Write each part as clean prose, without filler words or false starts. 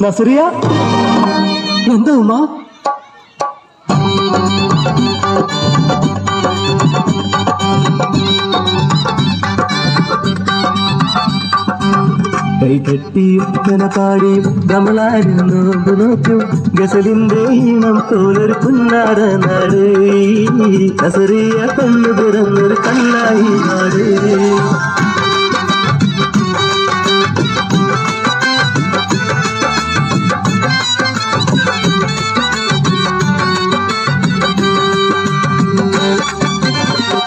നസറിയ എന്താ ഉമ്മ? കൈകെട്ടിയുത്തന പാടിയും നമ്മളാരും നോമ്പ് നോക്കും ഗസലിന്റെ ഈണം പോലൊരു പുന്നാര നാട് നസറിയ കണ്ണു തുറന്നൊരു കണ്ണായി നാട്.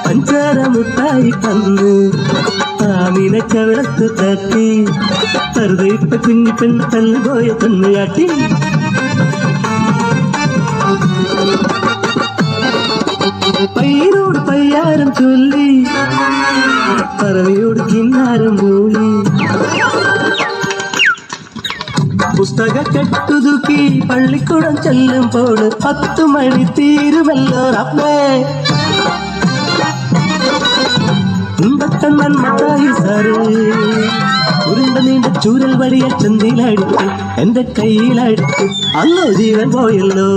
പഞ്ചാരമുട്ടായി തന്ന് ആമിനക്കവിളത്ത് തട്ടി വെറുതെ കുഞ്ഞു പെൺ തല്ലുപോയ കണ്ണുകാട്ടി. പയ്യനോട് പയ്യാരം ചൊല്ലി പറവയോട് കിന്നാരം മൂളി പുസ്തക കെട്ടുതുക്കി പള്ളിക്കൂടം ചെല്ലുമ്പോൾ 10 മണി തീരുമല്ലോ റബ്ബേ. കണ്ണൻ മത്തായി സാറ് ഉരുണ്ട നീണ്ട ചൂരൽ വടിയ ചന്തിയിലടിച്ച് എന്റെ കയ്യിലടിച്ച് അല്ലോ ജീവൻ പോയല്ലോ.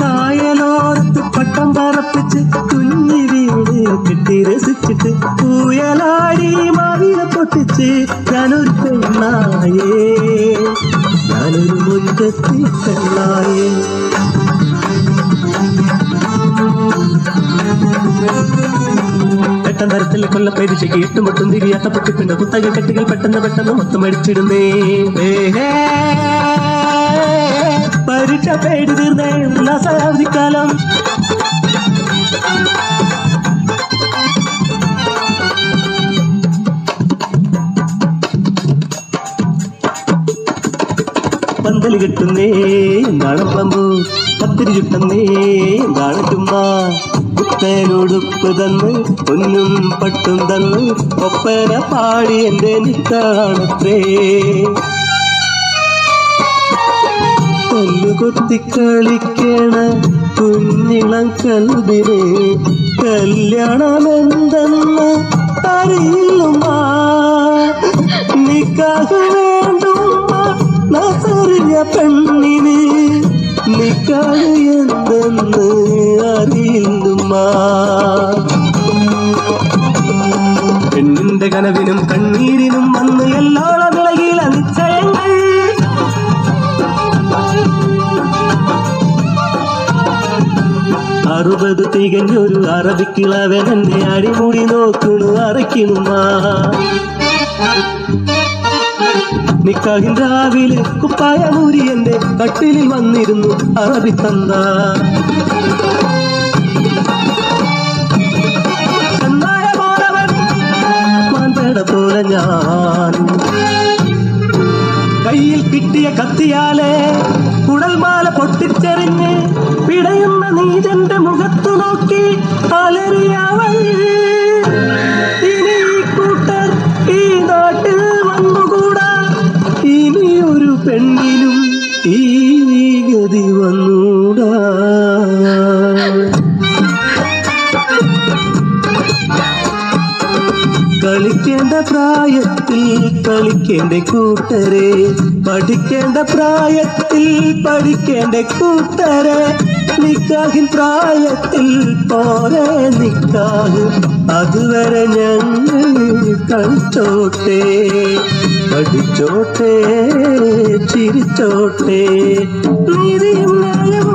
കായലോരത്ത് പട്ടം പറപ്പിച്ച് കുഞ്ഞിരിയോട് കെട്ടി രസിച്ചിട്ട് പൂയലാടി മാവില പൊട്ടിച്ച് ഞാനൊരു പെണ്ണായേ, ഞാനൊരു മുറ്റത്തി പെണ്ണായേ. പെട്ടെന്നരത്തിൽ കൊല്ലപ്പരിശയ്ക്ക് 8 മൊട്ടും തിരിയാത്ത പൊട്ടിപ്പിന്റെ കുത്തക കെട്ടുകൾ പെട്ടെന്ന് മൊത്തം അടിച്ചിടുന്നേ. പരീക്ഷ പേടി തീർന്നേ അവധിക്കാലം. പന്തല് കെട്ടുന്നേ എന്താണ് പമ്പു, പത്തിരി ചുട്ടുന്നേ എന്താണ് ചുമ്മ. പുത്തനുടുപ്പ് തന്ന് പൊന്നും പട്ടും തന്ന് ഒപ്പന പാടി എന്റെ നിക്കാണത്രേ. കൊത്തി കളിക്കണ കുഞ്ഞിളം കൽബിനെ കല്യാണമെന്തെന്ന് അറിയില്ലുമ്മ. നിക്കാഹ് വേണ്ടുമ്മ നസറിയ പെണ്ണിന്, നിക്കാഹ് എന്തെന്ന് അറിയില്ലുമ്മ. പെണ്ണിന്റെ കനവിനും കണ്ണീരിനും വന്ന് എല്ലോളം വിളകില നിശ്ചയങ്ങൾ. 60 തികഞ്ഞൊരു അറബിക്കിളവൻ എന്നെ അടിമുടി നോക്കണു അറയ്ക്കണുമാ. നിക്കാഹിൻ രാവിലെ കുപ്പായ മൂരി എന്റെ കട്ടിലിൽ വന്നിരുന്നു അറബി തന്ത. മാൻപേട പോലെ ഞാൻ കയ്യിൽ കിട്ടിയ കത്തിയാലെ കുടൽമാല പൊട്ടിച്ചെറിഞ്ഞ് പിടയുന്ന നീജന്റെ മുഖത്തു നോക്കി അലറിയവൾ. ഇനി കൂട്ടർ ഈ നാട്ടിൽ വന്നുകൂടാ, ഇനിയൊരു പെണ്ണിനും ഈ ഗതി വന്നൂടാ. കളിക്കേണ്ട പ്രായത്തിൽ കളിക്കേണ്ട കൂട്ടരെ, പഠിക്കേണ്ട പ്രായത്തിൽ പഠിക്കേണ്ട കൂട്ടരെ. നിക്കാഹിൻ പ്രായത്തിൽ പോരെ നിക്കാഹ്, അതുവരെ ഞങ്ങൾ കളിച്ചോട്ടെ, പഠിച്ചോട്ടെ, ചിരിച്ചോട്ടെ. നീതിയും ന്യായവും